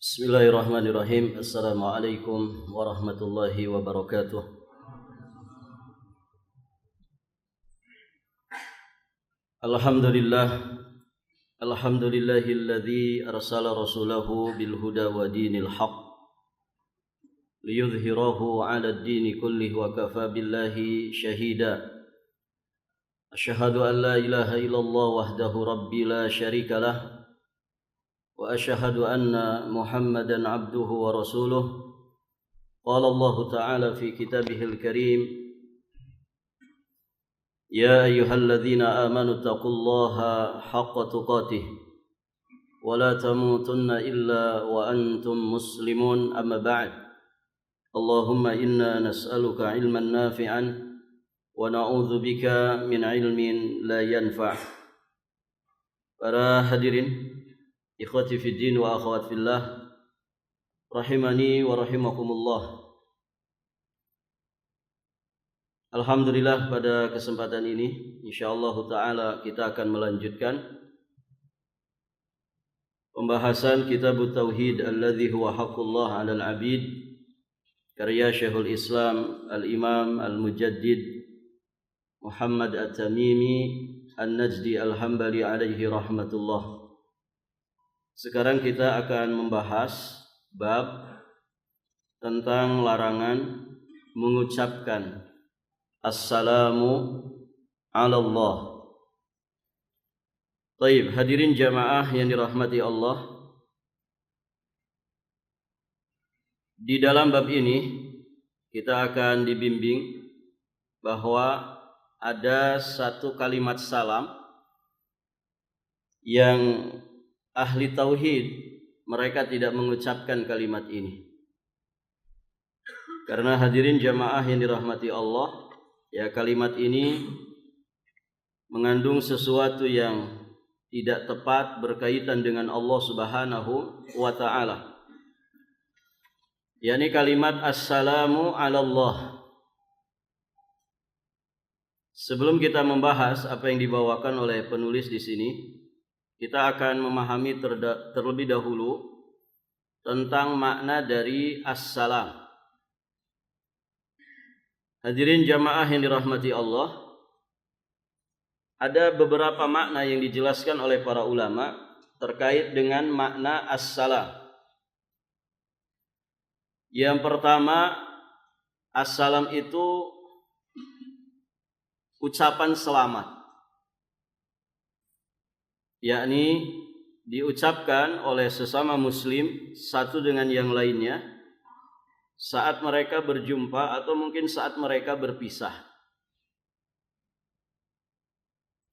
Bismillahirrahmanirrahim. Assalamualaikum warahmatullahi wabarakatuh. Alhamdulillahilladzi arsala rasulahu bil huda wa dinil haqq liyudhhirahu 'ala ad-dini kullihi wa kafa billahi shahida. Asyhadu an la ilaha illallah wahdahu rabbi la syarika lah وأشهد أن محمدًا عبده ورسوله قال الله تعالى في كتابه الكريم يا أيها الذين آمنوا اتقوا الله حق تقاته ولا تموتن إلا وأنتم مسلمون أما بعد اللهم إنا نسألك علما نافعا ونعوذ بك من علم لا ينفع. Para hadirin ikhwati fid din wa akhwat fillah rahimani wa rahimakumullah. Alhamdulillah, pada kesempatan ini insyaallah taala kita akan melanjutkan pembahasan kitab tauhid alladzi huwa haqqullah 'alal 'abid karya Syekhul Islam Al-Imam Al-Mujaddid Muhammad At-Tamimi An-Najdi Al-Hambali alaihi rahmatullah. Sekarang kita akan membahas bab tentang larangan mengucapkan assalamu ala Allah. Baik, hadirin jamaah yang dirahmati Allah. Di dalam bab ini kita akan dibimbing bahwa ada satu kalimat salam yang ahli tauhid mereka tidak mengucapkan kalimat ini. Karena hadirin jamaah yang dirahmati Allah, ya, kalimat ini mengandung sesuatu yang tidak tepat berkaitan dengan Allah Subhanahu wa taala. yakni kalimat assalamu ala Allah. Sebelum kita membahas apa yang dibawakan oleh penulis di sini, kita akan memahami terlebih dahulu tentang makna dari assalam. Hadirin jamaah yang dirahmati Allah, ada beberapa makna yang dijelaskan oleh para ulama terkait dengan makna assalam. Yang pertama, assalam itu ucapan selamat, yakni diucapkan oleh sesama muslim satu dengan yang lainnya saat mereka berjumpa atau mungkin saat mereka berpisah.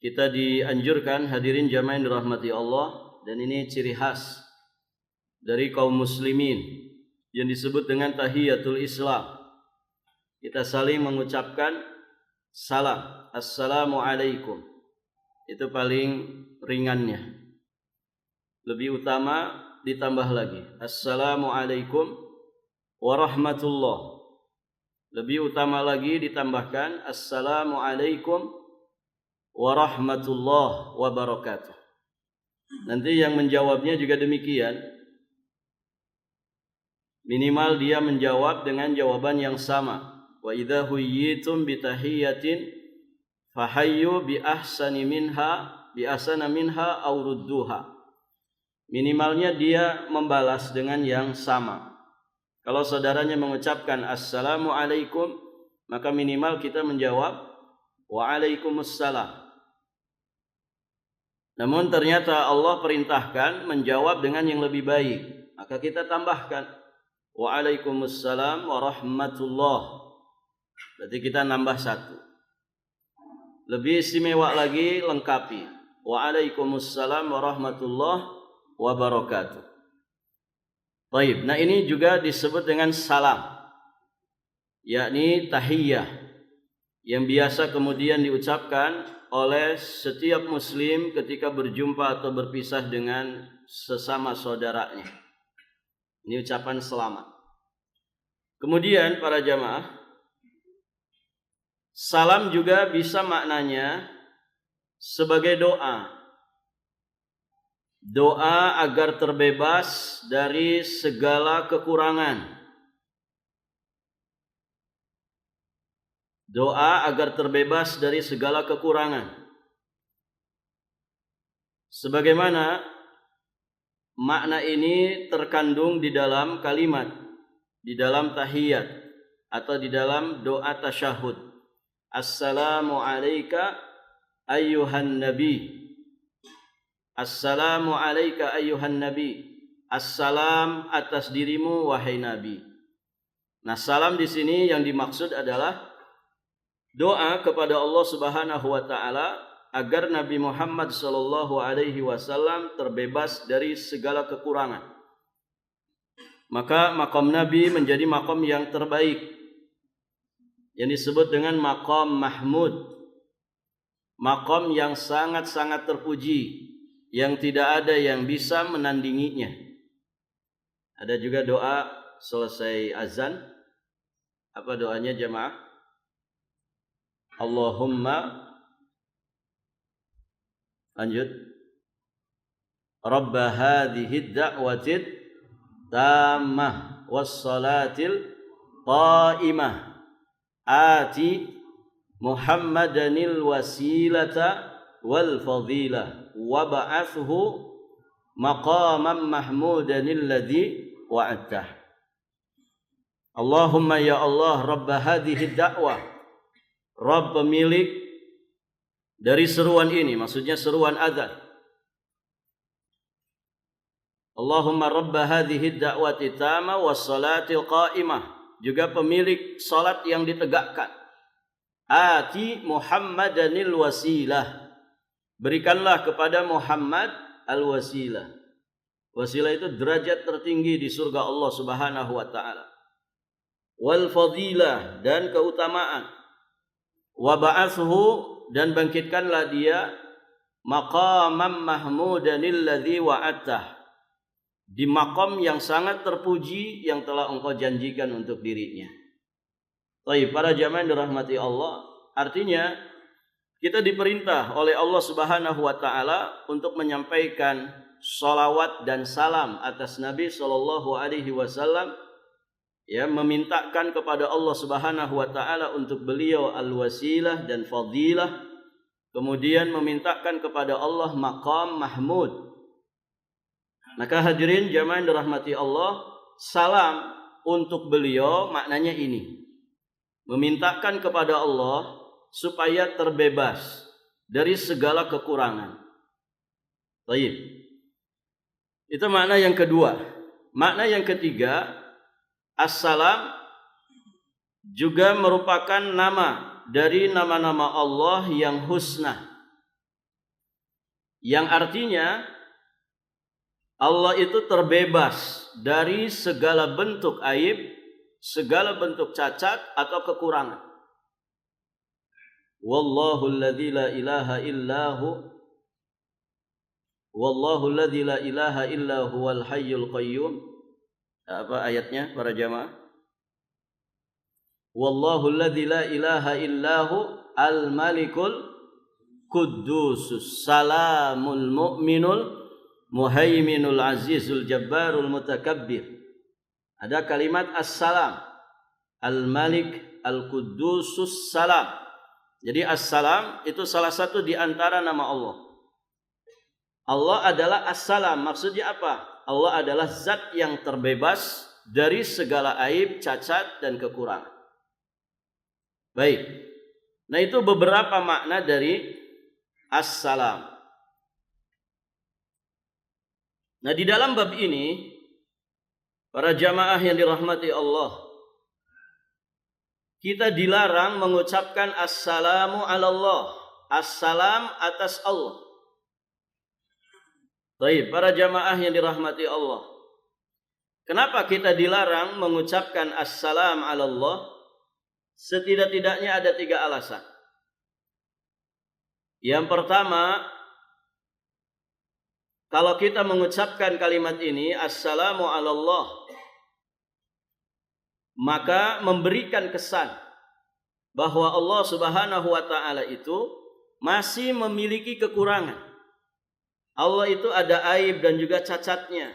Kita dianjurkan, hadirin jamaah yang dirahmati Allah, dan ini ciri khas dari kaum muslimin yang disebut dengan tahiyatul Islam. Kita saling mengucapkan salam, assalamu alaikum. Itu paling ringannya. Lebih utama ditambah lagi, assalamualaikum warahmatullah. Lebih utama lagi ditambahkan assalamualaikum warahmatullah wabarakatuh. Nanti yang menjawabnya juga demikian. Minimal dia menjawab dengan jawaban yang sama. Wa idza huyyitum bi tahiyyatin fahayyu bi ahsana minha aw rudduha. Minimalnya dia membalas dengan yang sama. Kalau saudaranya mengucapkan assalamu alaikum, maka minimal kita menjawab waalaikumsalam. Namun ternyata Allah perintahkan menjawab dengan yang lebih baik, maka kita tambahkan waalaikumsalam warahmatullah. Berarti kita nambah satu. Lebih istimewa lagi, lengkapi waalaikumsalam warahmatullahi wabarakatuh. Baik, nah ini juga disebut dengan salam, yakni tahiyyah, yang biasa kemudian diucapkan oleh setiap muslim ketika berjumpa atau berpisah dengan sesama saudaranya. Ini ucapan selamat. Kemudian para jamaah, salam juga bisa maknanya sebagai doa. doa agar terbebas dari segala kekurangan. Doa agar terbebas dari segala kekurangan. Sebagaimana makna ini terkandung di dalam kalimat, di dalam tahiyat atau di dalam doa tasyahud. Assalamu alayka ayyuhan nabi. Assalamu alayka ayyuhan nabi. Assalam atas dirimu wahai nabi. Nah, salam di sini yang dimaksud adalah doa kepada Allah Subhanahu wa taala agar Nabi Muhammad sallallahu alaihi wasallam terbebas dari segala kekurangan. Maka makom Nabi menjadi makom yang terbaik, yang disebut dengan makom Mahmud, makom yang sangat-sangat terpuji, yang tidak ada yang bisa menandinginya. Ada juga doa selesai azan. Apa doanya jemaah? Allahumma, lanjut, Rabba hadhihi da'watid tammah wassalatil qa'imah ati Muhammadanil wasilata wal fadilah wa ba'athu maqaman mahmudanil ladzi wa'adtah. Allahumma ya Allah, Rabba hadhihi da'wah, Rabb pemilik dari seruan ini, maksudnya seruan azan. Allahumma rabba hadhihi da'wati tama was salatil qa'imah, juga pemilik salat yang ditegakkan. Ati Muhammadanil wasilah, berikanlah kepada Muhammad al-wasilah. Wasilah itu derajat tertinggi di surga Allah Subhanahu wa taala. Wal fadilah, dan keutamaan. Wa ba'athu, dan bangkitkanlah dia, maqamam mahmudanil ladzi wa'adtah, di maqam yang sangat terpuji yang telah engkau janjikan untuk dirinya. Baik, para jamaah yang dirahmati Allah, artinya kita diperintah oleh Allah Subhanahu wa taala untuk menyampaikan salawat dan salam atas Nabi sallallahu alaihi wasallam, ya, memintakan kepada Allah Subhanahu wa taala untuk beliau al-wasilah dan fadilah, kemudian memintakan kepada Allah maqam mahmud. Maka hadirin jamaah yang dirahmati Allah, salam untuk beliau maknanya ini, memintakan kepada Allah supaya terbebas dari segala kekurangan. Baik. Itu makna yang kedua. Makna yang ketiga, Assalam juga merupakan nama dari nama-nama Allah yang husna, yang artinya Allah itu terbebas dari segala bentuk aib, segala bentuk cacat atau kekurangan. Wallahu alladzi la ilaha illahu, wallahu alladzi la ilaha illa huwal hayyul qayyum. Apa ayatnya para jamaah? Wallahu alladzi la ilaha illahu al-malikul quddusus salamul mu'minul muhaiminul azizul jabbarul mutakabbir. Ada kalimat as-salam, al-malik al-quddusus salam. Jadi as-salam itu salah satu di antara nama Allah. Allah adalah as-salam. Maksudnya apa? Allah adalah zat yang terbebas dari segala aib, cacat, dan kekurangan. Baik. Nah, itu beberapa makna dari as-salam. Nah, di dalam bab ini, para jamaah yang dirahmati Allah, kita dilarang mengucapkan assalamu ala Allah, assalam atas Allah. Baik, para jamaah yang dirahmati Allah, kenapa kita dilarang mengucapkan assalam ala Allah? Setidak-tidaknya ada 3 alasan. Yang pertama, kalau kita mengucapkan kalimat ini, assalamu ala Allah, maka memberikan kesan bahwa Allah Subhanahu wa taala itu masih memiliki kekurangan. Allah itu ada aib dan juga cacatnya,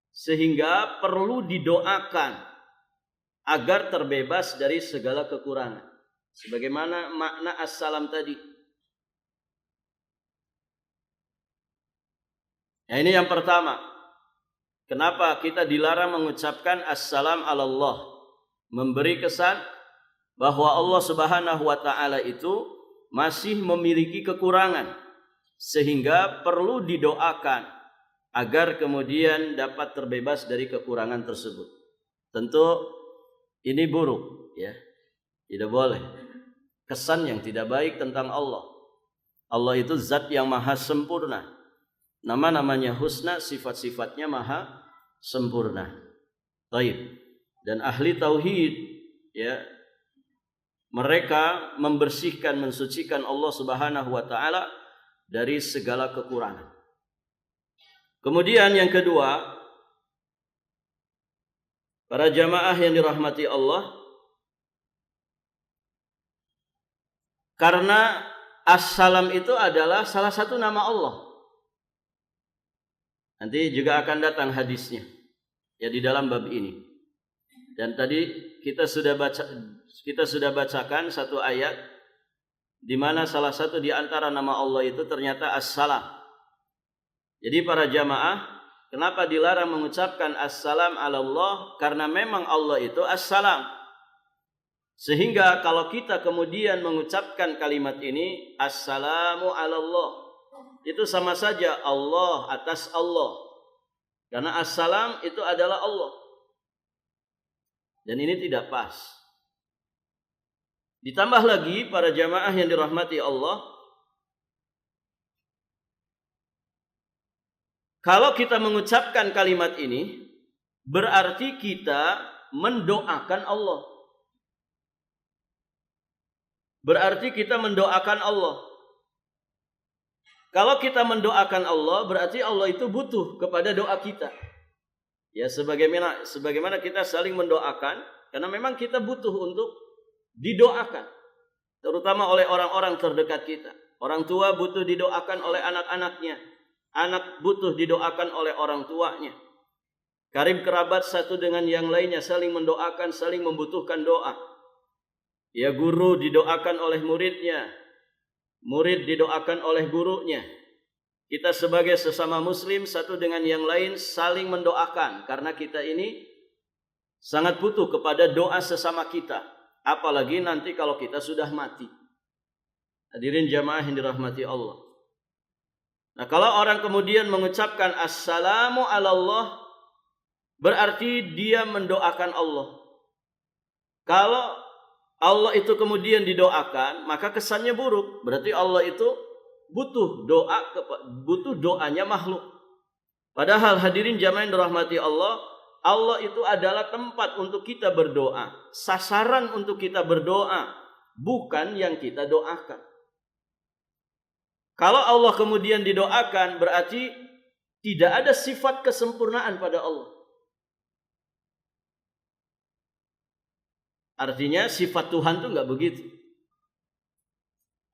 sehingga perlu didoakan agar terbebas dari segala kekurangan. Sebagaimana makna assalam tadi. Nah, ini yang pertama. Kenapa kita dilarang mengucapkan assalam ala Allah? Memberi kesan bahwa Allah Subhanahu wa taala itu masih memiliki kekurangan, sehingga perlu didoakan agar kemudian dapat terbebas dari kekurangan tersebut. Tentu ini buruk, ya. Tidak boleh. Kesan yang tidak baik tentang Allah. Allah itu zat yang maha sempurna. Nama-namanya husna, sifat-sifatnya maha sempurna. Baik. Dan ahli tauhid, ya, mereka membersihkan, mensucikan Allah Subhanahu wa taala dari segala kekurangan. Kemudian yang kedua, para jamaah yang dirahmati Allah, karena As-Salam itu adalah salah satu nama Allah. Nanti juga akan datang hadisnya, ya, di dalam bab ini. Dan tadi kita sudah bacakan satu ayat di mana salah satu di antara nama Allah itu ternyata As-Salam. Jadi para jamaah, kenapa dilarang mengucapkan As-Salam ala Allah? Karena memang Allah itu As-Salam. Sehingga kalau kita kemudian mengucapkan kalimat ini, Assalamu ala Allah, itu sama saja Allah atas Allah. Karena As-Salam itu adalah Allah. Dan ini tidak pas. Ditambah lagi para jamaah yang dirahmati Allah, kalau kita mengucapkan kalimat ini, berarti kita mendoakan Allah. Berarti kita mendoakan Allah. Kalau kita mendoakan Allah, berarti Allah itu butuh kepada doa kita. Ya, sebagaimana kita saling mendoakan, karena memang kita butuh untuk didoakan, terutama oleh orang-orang terdekat kita. Orang tua butuh didoakan oleh anak-anaknya, anak butuh didoakan oleh orang tuanya. Karib kerabat satu dengan yang lainnya saling mendoakan, saling membutuhkan doa. Ya, guru didoakan oleh muridnya, murid didoakan oleh gurunya. Kita sebagai sesama muslim satu dengan yang lain saling mendoakan, karena kita ini sangat butuh kepada doa sesama kita. Apalagi nanti kalau kita sudah mati. Hadirin jamaah yang dirahmati Allah. Nah, kalau orang kemudian mengucapkan Assalamu ala Allah, berarti dia mendoakan Allah. Kalau Allah itu kemudian didoakan, maka kesannya buruk. Berarti Allah itu butuh doanya makhluk. Padahal hadirin jamaah yang dirahmati Allah, Allah itu adalah tempat untuk kita berdoa, sasaran untuk kita berdoa, bukan yang kita doakan. Kalau Allah kemudian didoakan, berarti tidak ada sifat kesempurnaan pada Allah. Artinya sifat Tuhan itu enggak begitu.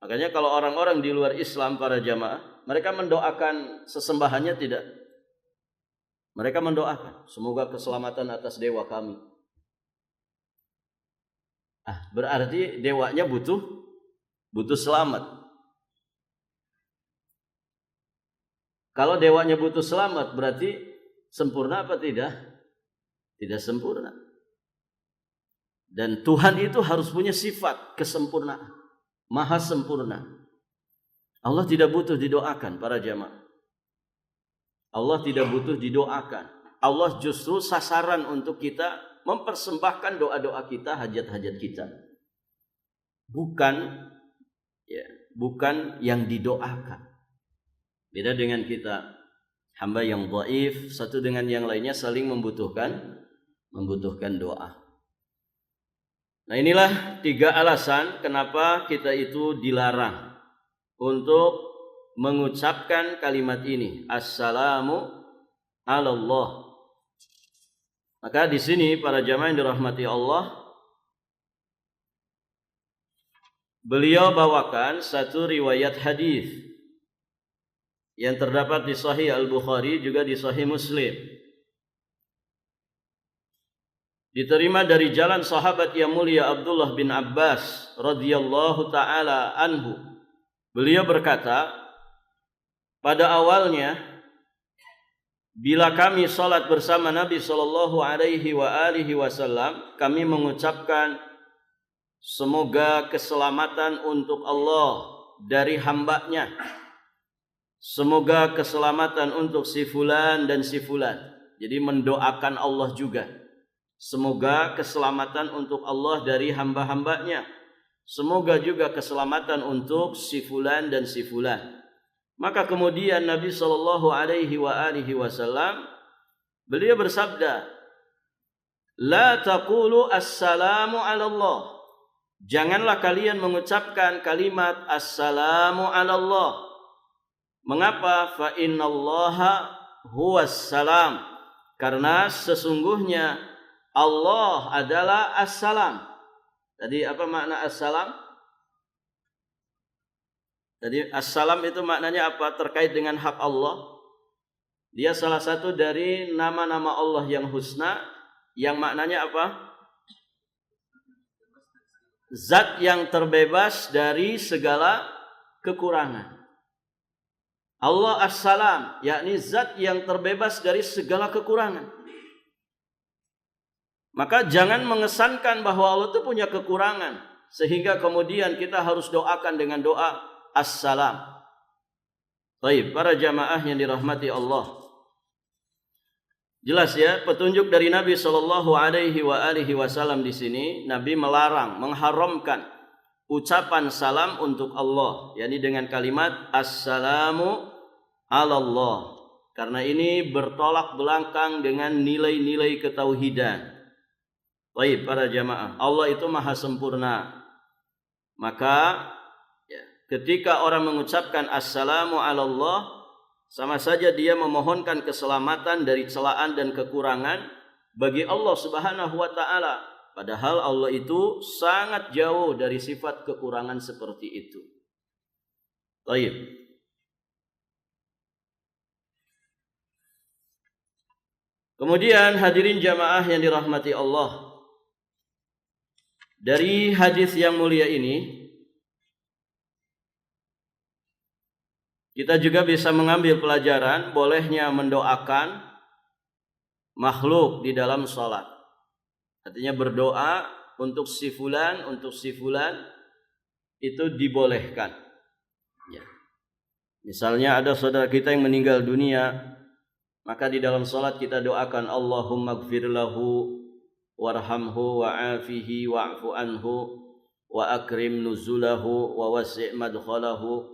Makanya kalau orang-orang di luar Islam, para jamaah, mereka mendoakan sesembahannya tidak. Mereka mendoakan, semoga keselamatan atas dewa kami. Berarti dewanya butuh selamat. Kalau dewanya butuh selamat, berarti sempurna apa tidak? Tidak sempurna. Dan Tuhan itu harus punya sifat kesempurnaan, maha sempurna. Allah tidak butuh didoakan, para jamaah. Allah tidak butuh didoakan. Allah justru sasaran untuk kita mempersembahkan doa-doa kita, hajat-hajat kita. Bukan yang didoakan. Beda dengan kita, hamba yang dhaif, satu dengan yang lainnya saling membutuhkan doa. Nah, inilah 3 alasan kenapa kita itu dilarang untuk mengucapkan kalimat ini, Assalamu ala Allah. Maka di sini para jamaah yang dirahmati Allah, beliau bawakan satu riwayat hadis yang terdapat di Sahih Al-Bukhari juga di Sahih Muslim. Diterima dari jalan sahabat yang mulia Abdullah bin Abbas radhiyallahu taala anhu. Beliau berkata, pada awalnya bila kami salat bersama Nabi sallallahu alaihi wasallam, kami mengucapkan semoga keselamatan untuk Allah dari hambanya. Semoga keselamatan untuk si fulan dan si fulan. Jadi mendoakan Allah juga. Semoga keselamatan untuk Allah dari hamba-hambanya. Semoga juga keselamatan untuk si fulan dan si fulan. Maka kemudian Nabi sallallahu alaihi wasallam beliau bersabda, "La taqulu assalamu ala Allah." Janganlah kalian mengucapkan kalimat assalamu ala Allah. Mengapa? Fa innallaha huwas salam. Karena sesungguhnya Allah adalah as-salam. Tadi apa makna as-salam? Tadi as-salam itu maknanya apa? Terkait dengan hak Allah. Dia salah satu dari nama-nama Allah yang husna, yang maknanya apa? Zat yang terbebas dari segala kekurangan. Allah as-salam, yakni zat yang terbebas dari segala kekurangan. Maka jangan mengesankan bahwa Allah itu punya kekurangan, sehingga kemudian kita harus doakan dengan doa as-salam. Baik, para jamaah yang dirahmati Allah. Jelas ya, petunjuk dari Nabi sallallahu alaihi wasallam di sini, Nabi melarang, mengharamkan ucapan salam untuk Allah, yakni dengan kalimat assalamu ala Allah. Karena ini bertolak belakang dengan nilai-nilai ketauhidan. Baik, para jamaah, Allah itu maha sempurna. Maka ketika orang mengucapkan assalamu ala Allah, sama saja dia memohonkan keselamatan dari celaan dan kekurangan bagi Allah Subhanahu wa taala. Padahal Allah itu sangat jauh dari sifat kekurangan seperti itu. Baik. Kemudian hadirin jamaah yang dirahmati Allah, dari hadis yang mulia ini kita juga bisa mengambil pelajaran bolehnya mendoakan makhluk di dalam salat. Artinya berdoa untuk si fulan itu dibolehkan. Ya. Misalnya ada saudara kita yang meninggal dunia, maka di dalam salat kita doakan Allahumma gfir lahu warhamhu wa'afihi wa'fu anhu wa akrim nuzulahu wa wasi' madkhalahu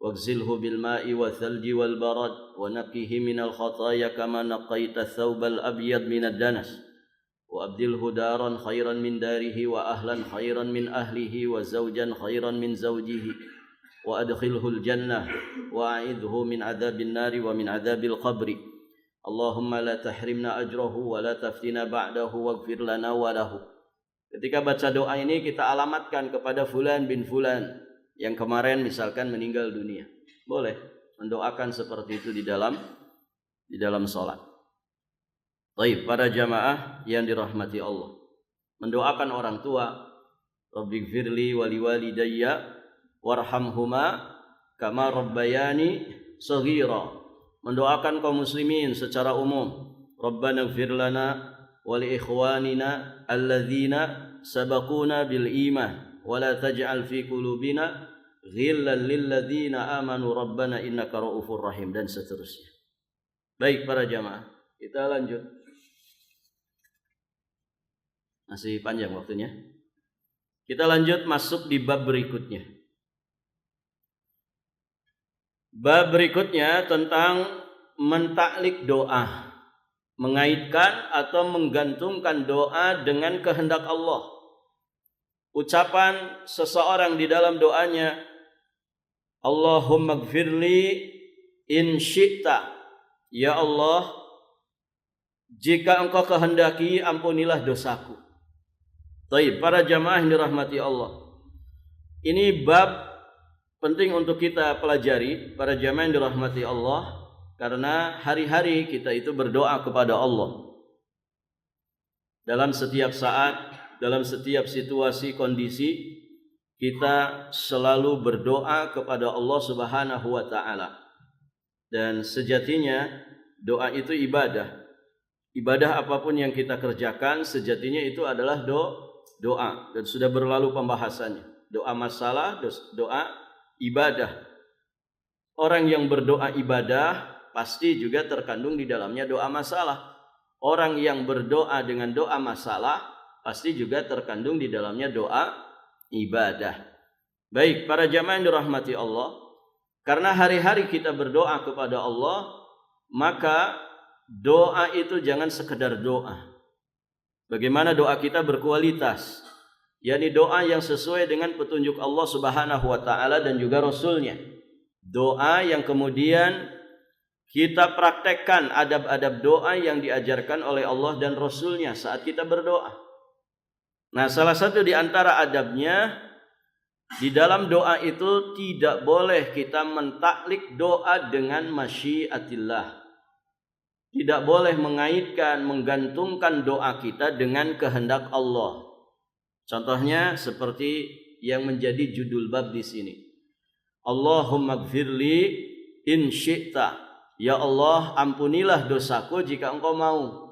waghsilhu bil ma'i wa thalji wal barad wa naqihi minal khataaya kama naqaita thawbal abyad minad danas wa abdilhu daran khairan min darihi wa ahlan khairan min ahlihi wa zawjan khairan min zawjihi wa adkhilhu al jannah wa a'idhu min adzabin nari wa min adzabil qabri. Allahumma la tahrimna ajrahu wa la taftina ba'dahu waghfir lana wa lahu. Ketika baca doa ini kita alamatkan kepada fulan bin fulan yang kemarin misalkan meninggal dunia. Boleh mendoakan seperti itu di dalam salat. Baik, para jamaah yang dirahmati Allah, mendoakan orang tua, Rabbighfirli wa liwalidayya warhamhuma kama rabbayani shaghira. Mendoakan kaum muslimin secara umum, Rabbana ighfir lana wa li ikhwanina alladzina sabaquna bil iman wa la taj'al fi qulubina ghillan lil ladzina amanu rabbana innaka raufur rahim, dan seterusnya. Baik, para jamaah, kita lanjut. Masih panjang waktunya. Kita lanjut masuk di bab berikutnya. Bab berikutnya tentang mentaklik doa, mengaitkan atau menggantungkan doa dengan kehendak Allah. Ucapan seseorang di dalam doanya, Allahumma gfirli in syi'ta. Ya Allah, jika engkau kehendaki, ampunilah dosaku. Baik, para jamaah yang dirahmati Allah, ini bab penting untuk kita pelajari para jamaah yang dirahmati Allah, karena hari-hari kita itu berdoa kepada Allah dalam setiap saat, dalam setiap situasi kondisi. Kita selalu berdoa kepada Allah Subhanahu wa taala. Dan sejatinya doa itu ibadah. Ibadah apapun yang kita kerjakan sejatinya itu adalah doa, dan sudah berlalu pembahasannya. Doa masalah, doa ibadah. Orang yang berdoa ibadah pasti juga terkandung di dalamnya doa masalah. Orang yang berdoa dengan doa masalah pasti juga terkandung di dalamnya doa ibadah. Baik, para jamaah yang dirahmati Allah, karena hari-hari kita berdoa kepada Allah, maka doa itu jangan sekedar doa. Bagaimana doa kita berkualitas, yakni doa yang sesuai dengan petunjuk Allah Subhanahu wa taala dan juga Rasulnya. Doa yang kemudian kita praktekkan adab-adab doa yang diajarkan oleh Allah dan Rasulnya saat kita berdoa. Nah, salah satu di antara adabnya, di dalam doa itu tidak boleh kita mentaklik doa dengan masyiatillah. Tidak boleh mengaitkan, menggantungkan doa kita dengan kehendak Allah. Contohnya seperti yang menjadi judul bab di sini. Allahumma gfirli in syi'ta. Ya Allah, ampunilah dosaku jika Engkau mau.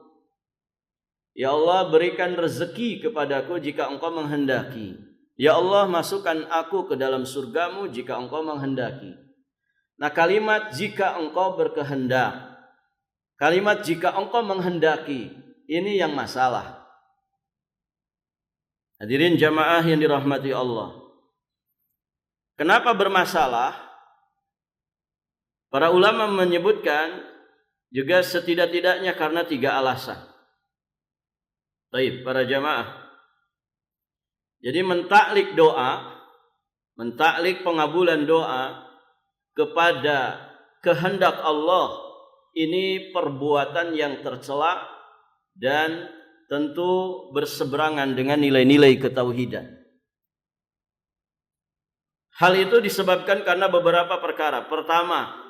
Ya Allah, berikan rezeki kepadaku jika Engkau menghendaki. Ya Allah, masukkan aku ke dalam surgamu jika Engkau menghendaki. Nah, kalimat jika Engkau berkehendak, kalimat jika Engkau menghendaki, ini yang masalah. Hadirin jamaah yang dirahmati Allah. Kenapa bermasalah? Para ulama menyebutkan juga setidak-tidaknya karena 3 alasan. Baik, para jamaah. Jadi mentaklik doa, mentaklik pengabulan doa kepada kehendak Allah, ini perbuatan yang tercela dan tentu berseberangan dengan nilai-nilai ketauhidan. Hal itu disebabkan karena beberapa perkara. Pertama,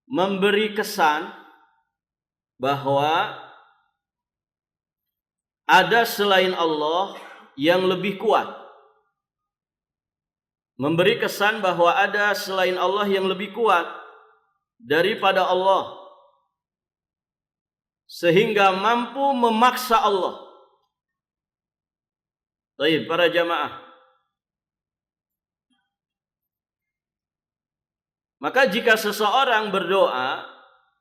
memberi kesan bahwa ada selain Allah yang lebih kuat. Memberi kesan bahwa ada selain Allah yang lebih kuat daripada Allah, sehingga mampu memaksa Allah. Baik, para jamaah. Maka jika seseorang berdoa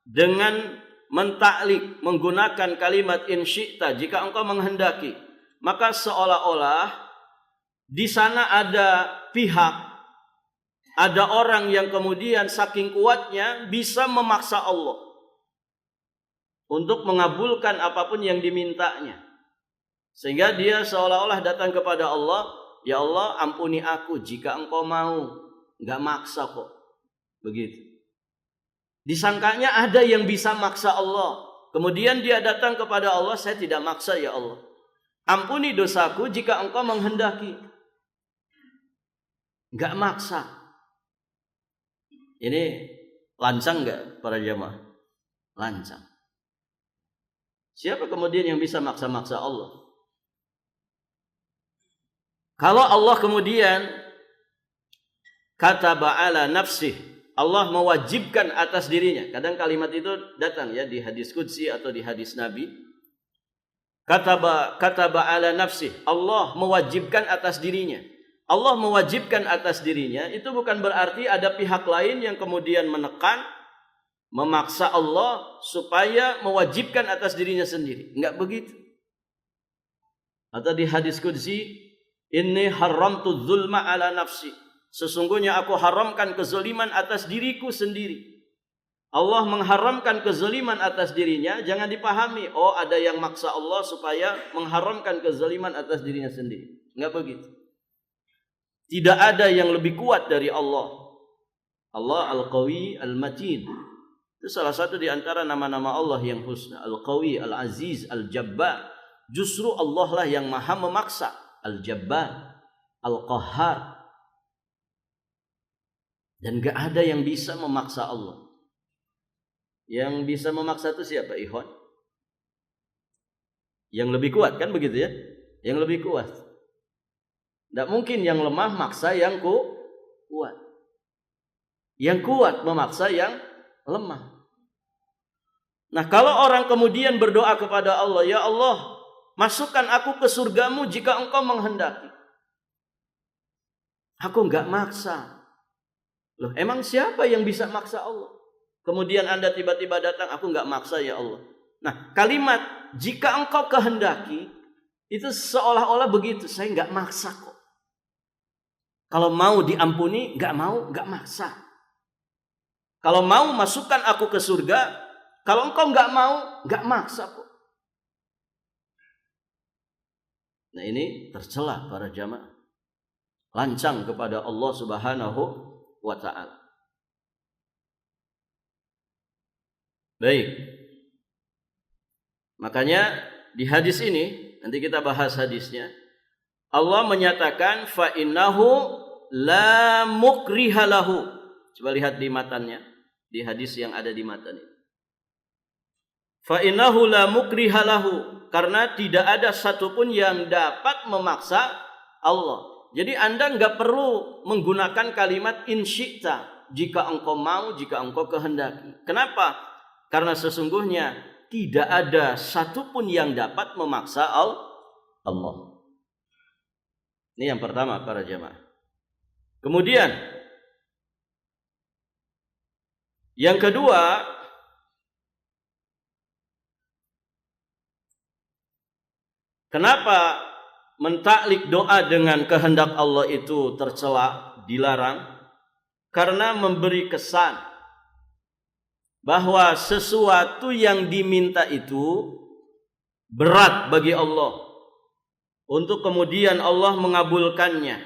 dengan mentaklik menggunakan kalimat in syi'ta, jika engkau menghendaki, maka seolah-olah di sana ada pihak, ada orang yang kemudian saking kuatnya bisa memaksa Allah untuk mengabulkan apapun yang dimintanya. Sehingga dia seolah-olah datang kepada Allah, ya Allah, ampuni aku jika engkau mau, enggak maksa kok. Begitu. Disangkanya ada yang bisa maksa Allah. Kemudian dia datang kepada Allah, saya tidak maksa ya Allah. Ampuni dosaku jika engkau menghendaki. Enggak maksa. Ini lancang enggak para jamaah? Lancang. Siapa kemudian yang bisa maksa-maksa Allah? Kalau Allah kemudian kataba ala nafsih, Allah mewajibkan atas dirinya. Kadang kalimat itu datang ya di hadis qudsi atau di hadis Nabi. Kataba ala nafsih, Allah mewajibkan atas dirinya. Allah mewajibkan atas dirinya itu bukan berarti ada pihak lain yang kemudian menekan, memaksa Allah supaya mewajibkan atas dirinya sendiri. Enggak begitu. Atau di hadis qudsi, inni haramtu dzulma ala nafsi. Sesungguhnya aku haramkan kezaliman atas diriku sendiri. Allah mengharamkan kezaliman atas dirinya, jangan dipahami, oh ada yang maksa Allah supaya mengharamkan kezaliman atas dirinya sendiri. Enggak begitu. Tidak ada yang lebih kuat dari Allah. Allah Al-Qawi Al-Matin. Itu salah satu di antara nama-nama Allah yang husna. Al-Qawi, Al-Aziz, Al-Jabbar. Justru Allah lah yang maha memaksa. Al-Jabbar, Al-Qahhar. Dan gak ada yang bisa memaksa Allah. Yang bisa memaksa itu siapa? Ikhwan? Yang lebih kuat, kan begitu ya? Yang lebih kuat. Tidak mungkin yang lemah maksa yang kuat. Yang kuat memaksa yang lemah. Nah, kalau orang kemudian berdoa kepada Allah, ya Allah, masukkan aku ke surgamu jika engkau menghendaki. Aku enggak maksa. Loh, emang siapa yang bisa maksa Allah? Kemudian Anda tiba-tiba datang, aku enggak maksa ya Allah. Nah, kalimat jika engkau kehendaki itu seolah-olah begitu, saya enggak maksa kok. Kalau mau diampuni, enggak mau, enggak maksa. Kalau mau masukkan aku ke surga, kalau engkau enggak mau, enggak maksa kok. Nah, ini tercela para jamaah. Lancang kepada Allah Subhanahu wa ta'ala. Baik. Makanya di hadis ini, nanti kita bahas hadisnya, Allah menyatakan fa innahu la mukriha lahu. Coba lihat di matannya, di hadis yang ada di matan ini. Fa innahu la mukriha lahu, karena tidak ada satupun yang dapat memaksa Allah. Jadi Anda enggak perlu menggunakan kalimat in syi'ta, jika engkau mau, jika engkau kehendaki. Kenapa? Karena sesungguhnya tidak ada satupun yang dapat memaksa Allah. Ini yang pertama para jamaah. Kemudian yang kedua, kenapa mentaklik doa dengan kehendak Allah itu tercela, dilarang? Karena memberi kesan bahwa sesuatu yang diminta itu berat bagi Allah untuk kemudian Allah mengabulkannya.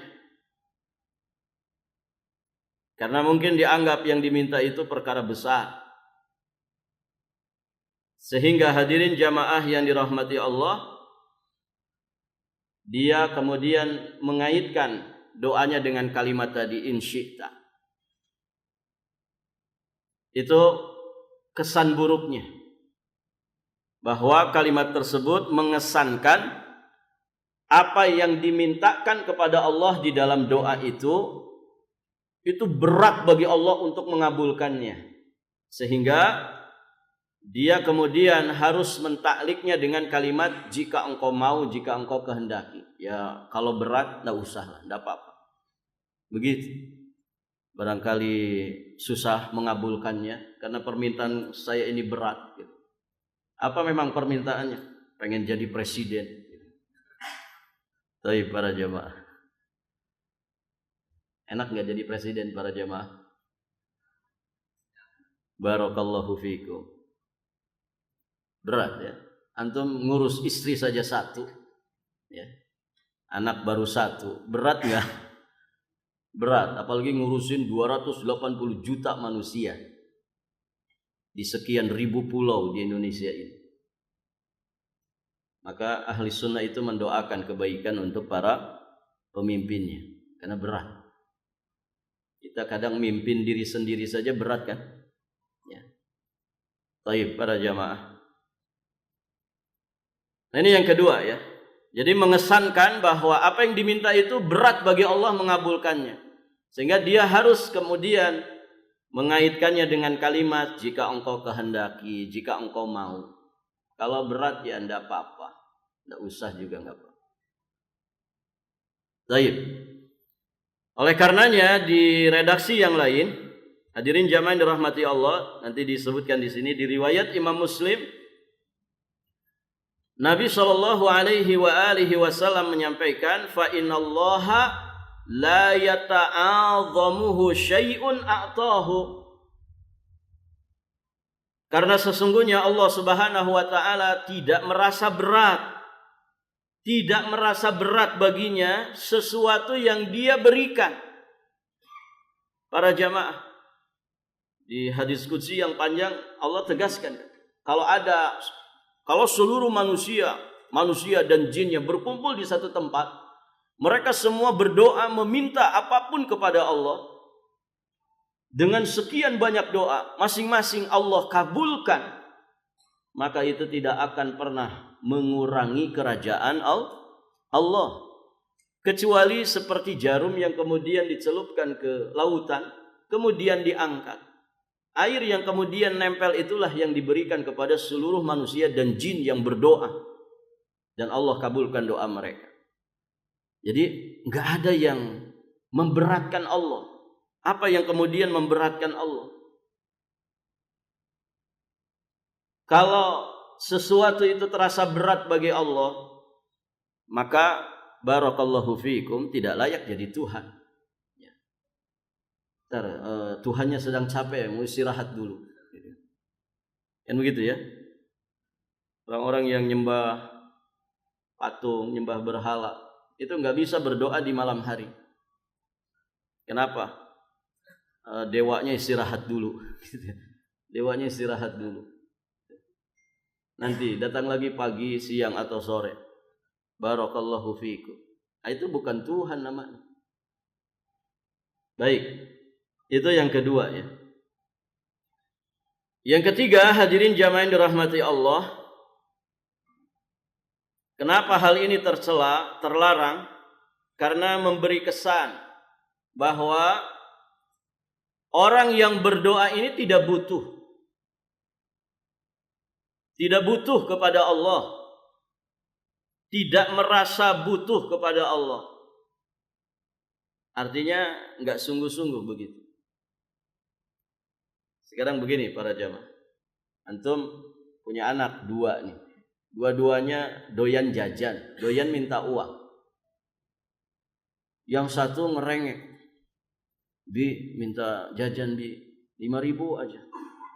Karena mungkin dianggap yang diminta itu perkara besar. Sehingga hadirin jamaah yang dirahmati Allah, dia kemudian mengaitkan doanya dengan kalimat tadi in syi'ta. Itu kesan buruknya, bahwa kalimat tersebut mengesankan apa yang dimintakan kepada Allah di dalam doa itu berat bagi Allah untuk mengabulkannya, sehingga dia kemudian harus mentakliknya dengan kalimat jika engkau mau, jika engkau kehendaki. Ya kalau berat enggak usah lah, enggak apa-apa. Begitu. Barangkali susah mengabulkannya karena permintaan saya ini berat gitu. Apa memang permintaannya? Pengen jadi presiden. Tapi para jamaah, enak enggak jadi presiden para jamaah? Barakallahu fiikum. Berat ya. Antum ngurus istri saja satu, ya. Anak baru satu, berat enggak? Berat, apalagi ngurusin 280 juta manusia di sekian ribu pulau di Indonesia ini. Maka ahli sunnah itu mendoakan kebaikan untuk para pemimpinnya, karena berat. Kita kadang mimpin diri sendiri saja berat kan? Ya. Baik para jamaah. Nah, ini yang kedua ya. Jadi mengesankan bahwa apa yang diminta itu berat bagi Allah mengabulkannya. Sehingga dia harus kemudian mengaitkannya dengan kalimat jika engkau kehendaki, jika engkau mau. Kalau berat ya enggak apa-apa. Enggak usah juga enggak apa-apa. Baik. Oleh karenanya di redaksi yang lain, hadirin jamaah yang dirahmati Allah, nanti disebutkan di sini di riwayat Imam Muslim, Nabi SAW menyampaikan, fa innallaha la yata'adhamuhu syai'un a'tahu. Karena sesungguhnya Allah Subhanahu wa taala tidak merasa berat baginya sesuatu yang Dia berikan. Para jamaah, di hadis qudsi yang panjang Allah tegaskan, kalau seluruh manusia dan jinnya berkumpul di satu tempat, mereka semua berdoa meminta apapun kepada Allah, dengan sekian banyak doa, masing-masing Allah kabulkan, maka itu tidak akan pernah mengurangi kerajaan Allah. Kecuali seperti jarum yang kemudian dicelupkan ke lautan, kemudian diangkat. Air yang kemudian nempel itulah yang diberikan kepada seluruh manusia dan jin yang berdoa. Dan Allah kabulkan doa mereka. Jadi nggak ada yang memberatkan Allah. Apa yang kemudian memberatkan Allah? Kalau sesuatu itu terasa berat bagi Allah, maka barakallahu fiikum tidak layak jadi Tuhan. Ya. Tuhannya sedang capek, mau istirahat dulu. Kan begitu ya? Orang-orang yang nyembah patung, nyembah berhala, itu nggak bisa berdoa di malam hari. Kenapa? Dewanya istirahat dulu. Dewanya istirahat dulu. Nanti datang lagi pagi, siang atau sore. Barakallahu fiikum. Itu bukan Tuhan namanya. Baik. Itu yang kedua ya. Yang ketiga, hadirin jamaah yang dirahmati Allah. Kenapa hal ini tercela, terlarang? Karena memberi kesan bahwa orang yang berdoa ini tidak butuh. Tidak butuh kepada Allah. Tidak merasa butuh kepada Allah. Artinya enggak sungguh-sungguh begitu. Sekarang begini para jamaah. Antum punya anak dua nih. Dua-duanya doyan jajan, doyan minta uang. Yang satu ngerengek. Bi minta jajan bi 5.000 aja.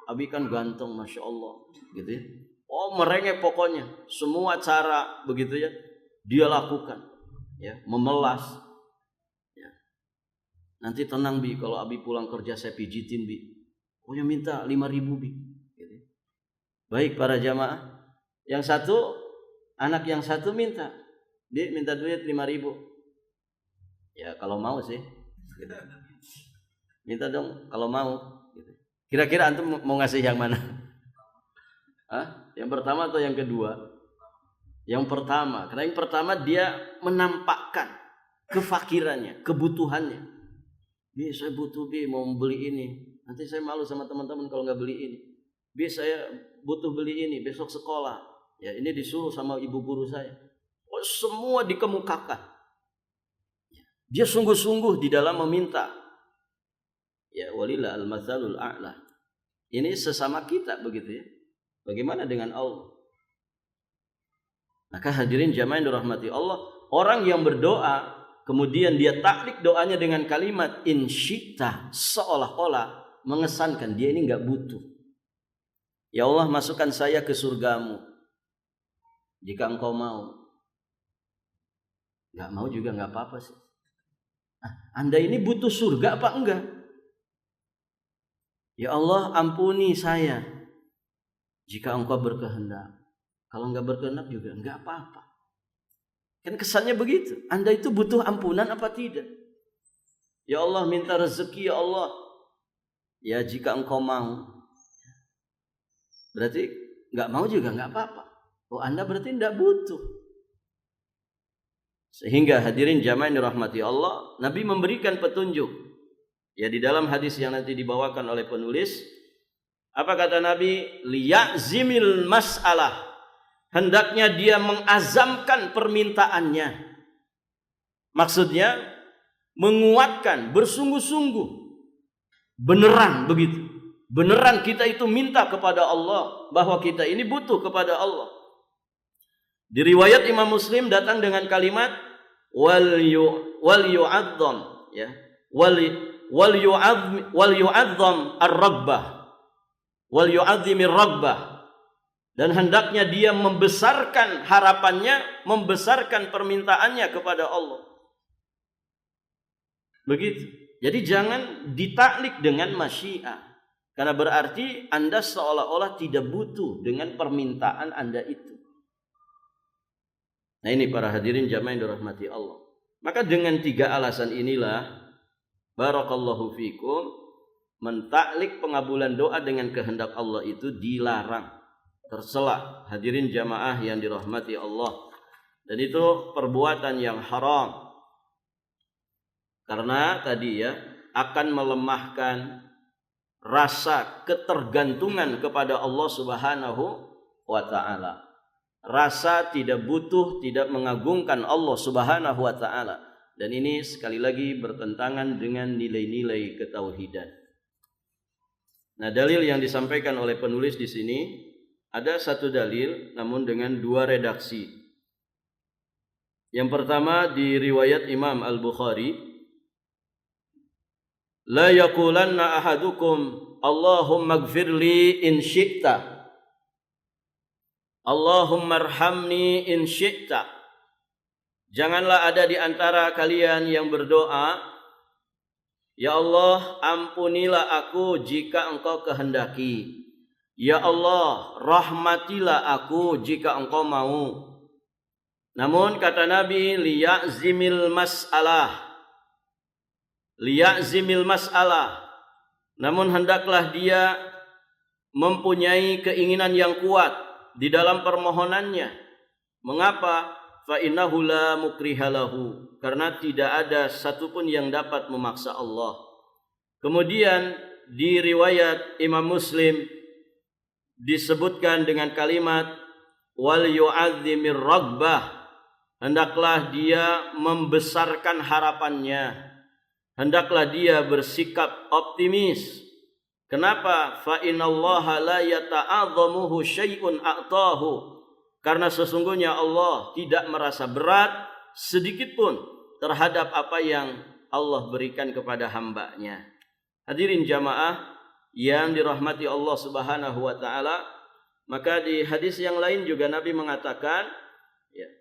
Abi kan ganteng Masya Allah. Gitu ya. Oh merengek pokoknya. Semua cara begitu ya. Dia lakukan. Ya, memelas. Ya. Nanti tenang bi. Kalau Abi pulang kerja saya pijitin bi. Pokoknya minta 5.000 bi. Gitu. Baik para jamaah. Yang satu. Anak yang satu minta. Dia minta duit 5.000. Ya kalau mau sih. Gitu. Minta dong kalau mau. Gitu. Kira-kira antum mau ngasih yang mana? Hah? Yang pertama atau yang kedua? Yang pertama. Karena yang pertama dia menampakkan kefakirannya, kebutuhannya. Bi saya butuh bi mau beli ini. Nanti saya malu sama teman-teman kalau nggak beli ini. Bi saya butuh beli ini besok sekolah. Ya ini disuruh sama ibu guru saya. Oh, semua dikemukakan. Dia sungguh-sungguh di dalam meminta. Ya walillah al-matsalul a'la. Ini sesama kita begitu ya. Bagaimana dengan Allah? Maka hadirin jamaah yang dirahmati Allah, orang yang berdoa kemudian dia taklik doanya dengan kalimat insyita, seolah-olah mengesankan dia ini enggak butuh. Ya Allah masukkan saya ke surgamu jika engkau mau. Enggak mau juga enggak apa-apa sih. Anda ini butuh surga apa enggak? Ya Allah ampuni saya jika engkau berkehendak. Kalau enggak berkehendak juga enggak apa-apa. Kan kesannya begitu. Anda itu butuh ampunan apa tidak? Ya Allah minta rezeki ya Allah. Ya jika engkau mau. Berarti enggak mau juga enggak apa-apa. Oh Anda berarti enggak butuh. Sehingga hadirin jamaah yang dirahmati Allah, Nabi memberikan petunjuk. Ya di dalam hadis yang nanti dibawakan oleh penulis, apa kata Nabi? Liya'zimil mas'alah. Hendaknya dia mengazamkan permintaannya. Maksudnya menguatkan, bersungguh-sungguh. Beneran begitu. Beneran kita itu minta kepada Allah bahwa kita ini butuh kepada Allah. Di riwayat Imam Muslim datang dengan kalimat wal yu'adzam ya. Wal yu'adzam ar-ragbah. Wal yu'adzimir ragbah. Dan hendaknya dia membesarkan harapannya, membesarkan permintaannya kepada Allah. Begitu. Jadi jangan ditaklik dengan masyiah. Karena berarti Anda seolah-olah tidak butuh dengan permintaan Anda itu. Nah ini para hadirin jamaah yang dirahmati Allah. Maka dengan 3 alasan inilah barakallahu fikum, mentaklik pengabulan doa dengan kehendak Allah itu dilarang, tercela. Hadirin jamaah yang dirahmati Allah. Dan itu perbuatan yang haram. Karena tadi ya akan melemahkan rasa ketergantungan kepada Allah Subhanahu wa taala. Rasa tidak butuh, tidak mengagungkan Allah Subhanahu wa taala. Dan ini sekali lagi bertentangan dengan nilai-nilai ketauhidan. Nah, dalil yang disampaikan oleh penulis di sini ada satu dalil namun dengan dua redaksi. Yang pertama di riwayat Imam Al-Bukhari, la yaqulanna ahadukum Allahumma ighfirli in syi'ta, Allahumma arhamni in syi'ta. Janganlah ada di antara kalian yang berdoa, ya Allah, ampunilah aku jika Engkau kehendaki. Ya Allah, rahmatilah aku jika Engkau mau. Namun kata Nabi, liya'zimil mas'alah. Liya'zimil mas'alah. Namun hendaklah dia mempunyai keinginan yang kuat di dalam permohonannya. Mengapa? Fa innahu la mukrihalahu, karena tidak ada satupun yang dapat memaksa Allah. Kemudian di riwayat Imam Muslim disebutkan dengan kalimat wal yu'azzimir ragbah, hendaklah dia membesarkan harapannya, hendaklah dia bersikap optimis. Kenapa? Fa innallaha la yata'azzamuhu syai'un a'tahu, karena sesungguhnya Allah tidak merasa berat sedikit pun terhadap apa yang Allah berikan kepada hambanya. Hadirin jamaah yang dirahmati Allah Subhanahu wa taala, maka di hadis yang lain juga Nabi mengatakan, ya,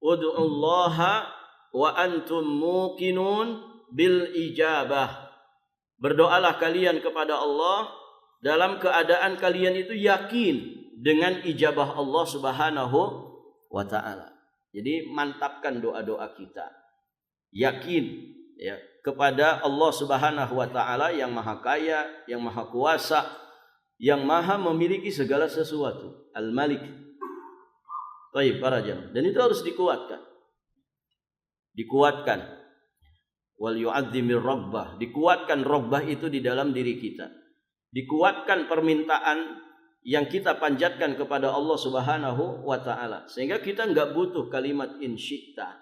ud'ullaha wa antum muqinun bil ijabah. Berdoalah kalian kepada Allah dalam keadaan kalian itu yakin dengan ijabah Allah Subhanahu wa taala. Jadi mantapkan doa-doa kita. Yakin ya kepada Allah Subhanahu wa taala yang Maha Kaya, yang Maha Kuasa, yang Maha memiliki segala sesuatu, Al-Malik. Baik para jamaah, dan itu harus dikuatkan. Dikuatkan. Wal yu'azzimir rabbah, dikuatkan rabbah itu di dalam diri kita. Dikuatkan permintaan yang kita panjatkan kepada Allah Subhanahu wa taala, sehingga kita enggak butuh kalimat in syi'ta.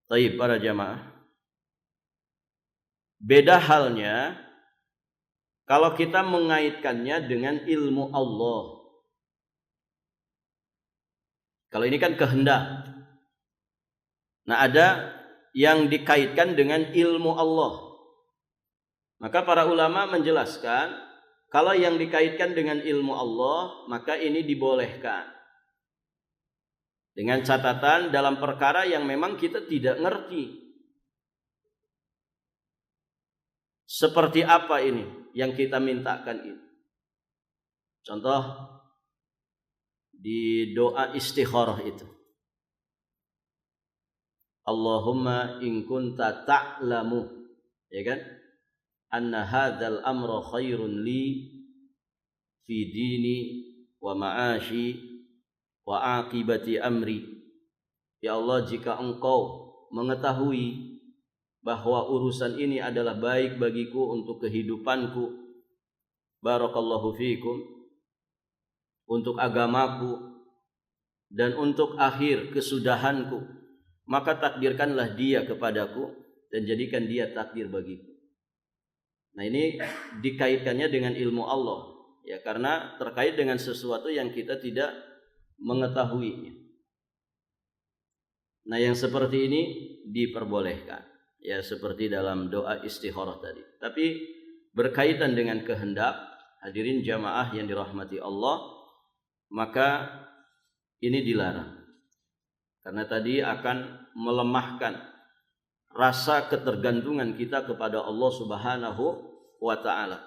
Baik para jamaah, beda halnya kalau kita mengaitkannya dengan ilmu Allah. Kalau ini kan kehendak. Nah, ada yang dikaitkan dengan ilmu Allah. Maka para ulama menjelaskan, kalau yang dikaitkan dengan ilmu Allah, maka ini dibolehkan. Dengan catatan dalam perkara yang memang kita tidak ngerti. Seperti apa ini yang kita mintakan ini? Contoh di doa istikharah itu. Allahumma in kunta ta'lamu, ya kan? Anna hadzal amra khairun li fi dini wa ma'ashi wa aqibati amri. Ya Allah, jika Engkau mengetahui bahwa urusan ini adalah baik bagiku untuk kehidupanku, barakallahu fiikum, untuk agamaku dan untuk akhir kesudahanku, maka takdirkanlah dia kepadaku dan jadikan dia takdir bagiku. Nah, ini dikaitkannya dengan ilmu Allah, ya, karena terkait dengan sesuatu yang kita tidak mengetahuinya. Nah, yang seperti ini diperbolehkan, ya, seperti dalam doa istikharah tadi. Tapi berkaitan dengan kehendak, hadirin jamaah yang dirahmati Allah, maka ini dilarang. Karena tadi akan melemahkan rasa ketergantungan kita kepada Allah Subhanahu wa taala.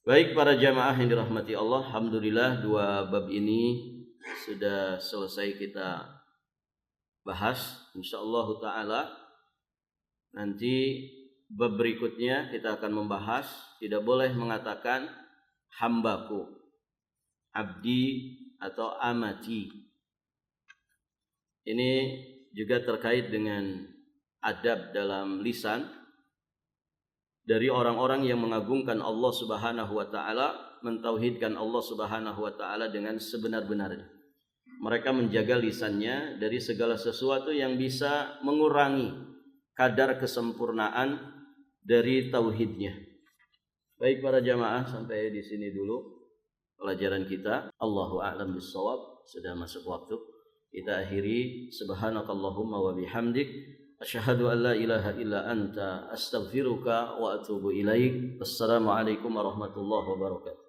Baik para jamaah yang dirahmati Allah, alhamdulillah dua bab ini sudah selesai kita bahas. Insyaallah taala nanti bab berikutnya kita akan membahas tidak boleh mengatakan hambaku, abdi atau amati. Ini juga terkait dengan adab dalam lisan dari orang-orang yang mengagungkan Allah Subhanahu wa taala, mentauhidkan Allah Subhanahu wa taala dengan sebenar-benarnya. Mereka menjaga lisannya dari segala sesuatu yang bisa mengurangi kadar kesempurnaan dari tauhidnya. Baik para jamaah, sampai di sini dulu pelajaran kita. Allahu a'lam bissawab. Sudah masuk waktu. Kita akhiri. Subhanakallahumma wa bihamdik, asyhadu an la ilaha illa anta, astaghfiruka wa atubu ilaik. Wassalamualaikum warahmatullahi wabarakatuh.